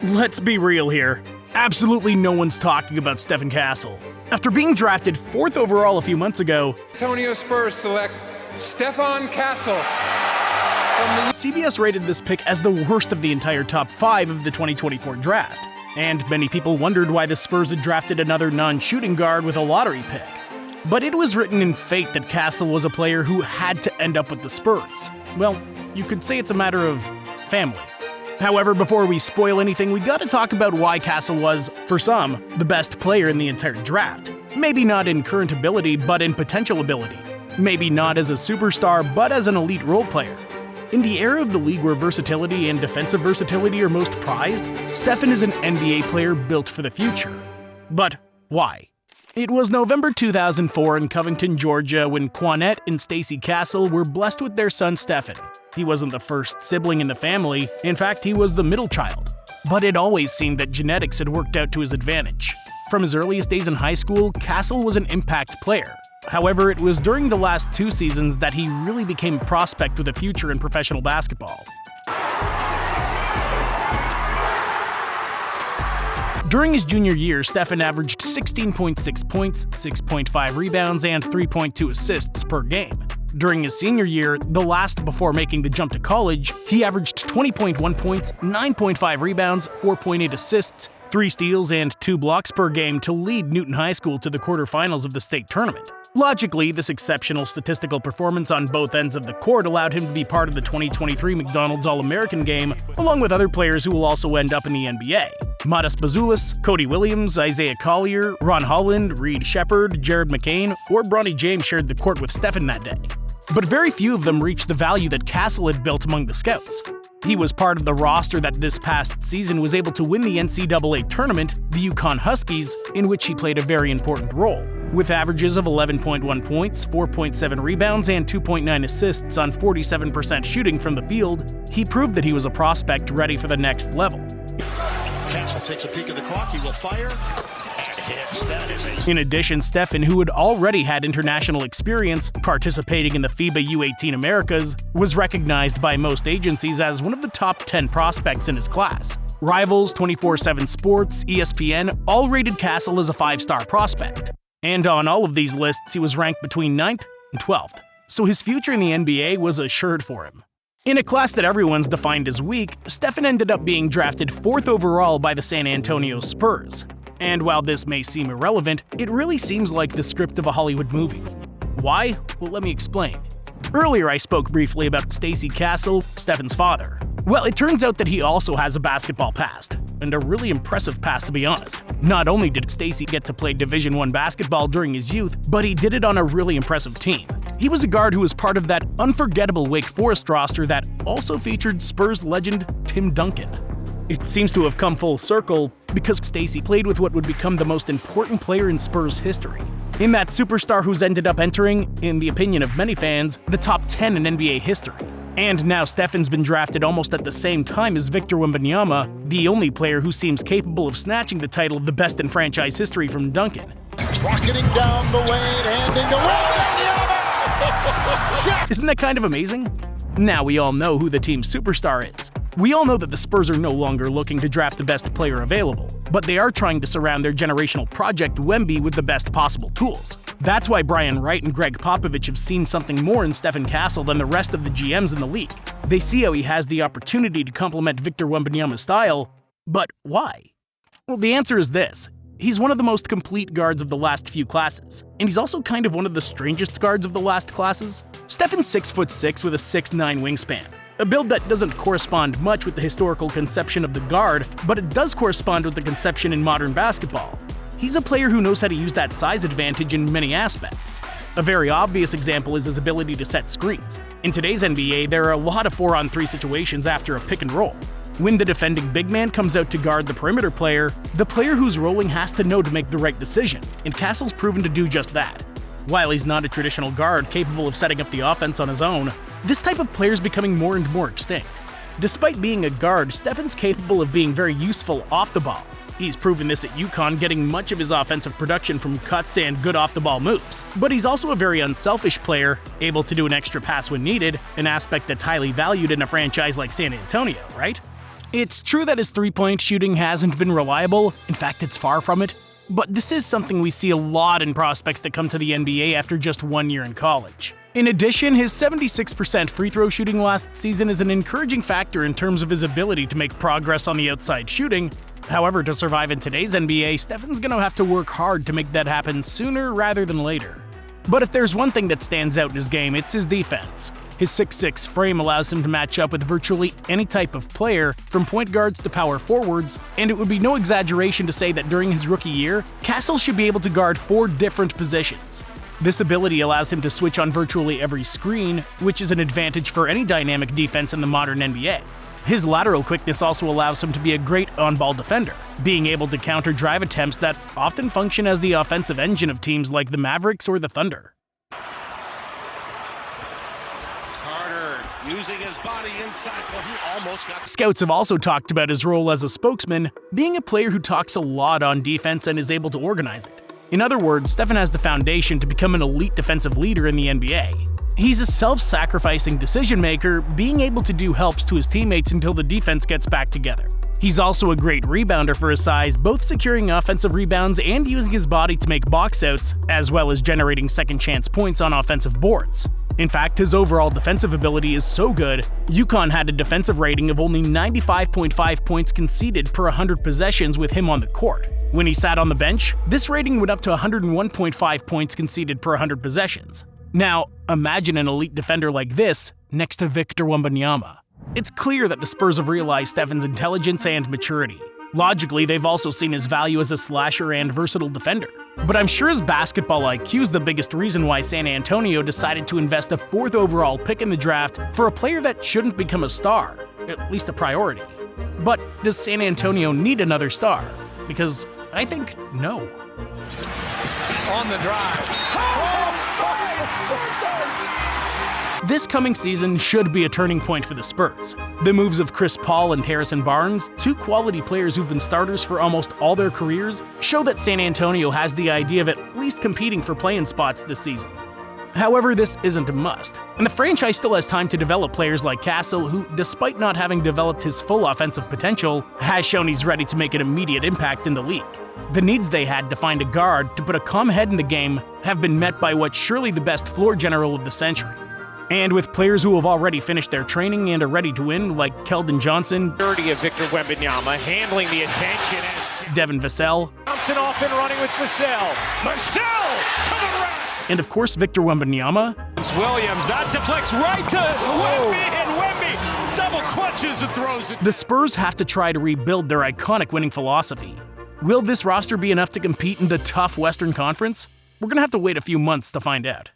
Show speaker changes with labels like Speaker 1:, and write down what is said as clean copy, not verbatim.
Speaker 1: Let's be real here. Absolutely no one's talking about Stephon Castle. After being drafted 4th overall a few months ago,
Speaker 2: Antonio Spurs select Stephon Castle.
Speaker 1: CBS rated this pick as the worst of the entire top 5 of the 2024 draft. And many people wondered why the Spurs had drafted another non-shooting guard with a lottery pick. But it was written in fate that Castle was a player who had to end up with the Spurs. Well, you could say it's a matter of family. However, before we spoil anything, we gotta talk about why Castle was, for some, the best player in the entire draft. Maybe not in current ability, but in potential ability. Maybe not as a superstar, but as an elite role player. In the era of the league where versatility and defensive versatility are most prized, Stephon is an NBA player built for the future. But why? It was November 2004 in Covington, Georgia, when Quanette and Stacey Castle were blessed with their son Stephon. He wasn't the first sibling in the family, in fact, he was the middle child. But it always seemed that genetics had worked out to his advantage. From his earliest days in high school, Castle was an impact player. However, it was during the last 2 seasons that he really became a prospect with a future in professional basketball. During his junior year, Stephon averaged 16.6 points, 6.5 rebounds, and 3.2 assists per game. During his senior year, the last before making the jump to college, he averaged 20.1 points, 9.5 rebounds, 4.8 assists, 3 steals, and 2 blocks per game to lead Newton High School to the quarterfinals of the state tournament. Logically, this exceptional statistical performance on both ends of the court allowed him to be part of the 2023 McDonald's All-American game, along with other players who will also end up in the NBA. Matas Bazulis, Cody Williams, Isaiah Collier, Ron Holland, Reed Shepard, Jared McCain, or Bronny James shared the court with Stephon that day. But very few of them reached the value that Castle had built among the scouts. He was part of the roster that this past season was able to win the NCAA tournament, the UConn Huskies, in which he played a very important role. With averages of 11.1 points, 4.7 rebounds, and 2.9 assists on 47% shooting from the field, he proved that he was a prospect ready for the next level.
Speaker 3: Castle takes a peek at the clock, he will fire, and hits. That is
Speaker 1: In addition, Stephon, who had already had international experience participating in the FIBA U18 Americas, was recognized by most agencies as one of the top 10 prospects in his class. Rivals, 24/7 Sports, ESPN all rated Castle as a 5-star prospect. And on all of these lists, he was ranked between 9th and 12th. So his future in the NBA was assured for him. In a class that everyone's defined as weak, Stephon ended up being drafted 4th overall by the San Antonio Spurs. And while this may seem irrelevant, it really seems like the script of a Hollywood movie. Why? Well, let me explain. Earlier I spoke briefly about Stacey Castle, Stephon's father. Well, it turns out that he also has a basketball past, and a really impressive past to be honest. Not only did Stacey get to play Division I basketball during his youth, but he did it on a really impressive team. He was a guard who was part of that unforgettable Wake Forest roster that also featured Spurs legend Tim Duncan. It seems to have come full circle because Stacey played with what would become the most important player in Spurs history. In that superstar who's ended up entering, in the opinion of many fans, the top 10 in NBA history. And now Stephon's been drafted almost at the same time as Victor Wembanyama, the only player who seems capable of snatching the title of the best in franchise history from Duncan.
Speaker 3: rocketing down the lane and into Wembanyama!
Speaker 1: Isn't that kind of amazing? Now we all know who the team's superstar is. We all know that the Spurs are no longer looking to draft the best player available, but they are trying to surround their generational project Wemby with the best possible tools. That's why Brian Wright and Greg Popovich have seen something more in Stephon Castle than the rest of the GMs in the league. They see how he has the opportunity to complement Victor Wembanyama's style, but why? Well, the answer is this. He's one of the most complete guards of the last few classes, and he's also kind of one of the strangest guards of the last classes. Stephon's 6'6" with a 6'9" wingspan, a build that doesn't correspond much with the historical conception of the guard, but it does correspond with the conception in modern basketball. He's a player who knows how to use that size advantage in many aspects. A very obvious example is his ability to set screens. In today's NBA, there are a lot of 4-on-3 situations after a pick and roll. When the defending big man comes out to guard the perimeter player, the player who's rolling has to know to make the right decision, and Castle's proven to do just that. While he's not a traditional guard capable of setting up the offense on his own, this type of player is becoming more and more extinct. Despite being a guard, Stephon's capable of being very useful off the ball. He's proven this at UConn, getting much of his offensive production from cuts and good off-the-ball moves. But he's also a very unselfish player, able to do an extra pass when needed, an aspect that's highly valued in a franchise like San Antonio, right? It's true that his three-point shooting hasn't been reliable, in fact it's far from it, but this is something we see a lot in prospects that come to the NBA after just 1 year in college. In addition, his 76% free throw shooting last season is an encouraging factor in terms of his ability to make progress on the outside shooting. However, to survive in today's NBA, Stephon's gonna have to work hard to make that happen sooner rather than later. But if there's one thing that stands out in his game, it's his defense. His 6'6" frame allows him to match up with virtually any type of player, from point guards to power forwards, and it would be no exaggeration to say that during his rookie year, Castle should be able to guard 4 different positions. This ability allows him to switch on virtually every screen, which is an advantage for any dynamic defense in the modern NBA. His lateral quickness also allows him to be a great on-ball defender, being able to counter drive attempts that often function as the offensive engine of teams like the Mavericks or the Thunder.
Speaker 3: Carter using his body inside. Well, he almost got...
Speaker 1: Scouts have also talked about his role as a spokesman, being a player who talks a lot on defense and is able to organize it. In other words, Stephon has the foundation to become an elite defensive leader in the NBA. He's a self-sacrificing decision-maker, being able to do helps to his teammates until the defense gets back together. He's also a great rebounder for his size, both securing offensive rebounds and using his body to make box outs, as well as generating second-chance points on offensive boards. In fact, his overall defensive ability is so good, UConn had a defensive rating of only 95.5 points conceded per 100 possessions with him on the court. When he sat on the bench, this rating went up to 101.5 points conceded per 100 possessions. Now, imagine an elite defender like this next to Victor Wembanyama. It's clear that the Spurs have realized Stephon's intelligence and maturity. Logically, they've also seen his value as a slasher and versatile defender. But I'm sure his basketball IQ is the biggest reason why San Antonio decided to invest a 4th overall pick in the draft for a player that shouldn't become a star, at least a priority. But does San Antonio need another star? Because I think no.
Speaker 4: On the drive.
Speaker 1: This coming season should be a turning point for the Spurs. The moves of Chris Paul and Harrison Barnes, 2 quality players who've been starters for almost all their careers, show that San Antonio has the idea of at least competing for play-in spots this season. However, this isn't a must, and the franchise still has time to develop players like Castle, who, despite not having developed his full offensive potential, has shown he's ready to make an immediate impact in the league. The needs they had to find a guard to put a calm head in the game have been met by what's surely the best floor general of the century. And with players who have already finished their training and are ready to win, like Keldon Johnson,
Speaker 4: Dirty of Victor Wembanyama, handling the attention.
Speaker 1: Devin Vassell,
Speaker 4: Johnson off and running with Vassell. Vassell coming around.
Speaker 1: and of course Victor Wembanyama.
Speaker 4: It's Williams, that deflects right to Wemby, and Wemby double clutches and throws it.
Speaker 1: The Spurs have to try to rebuild their iconic winning philosophy. Will this roster be enough to compete in the tough Western Conference? We're gonna have to wait a few months to find out.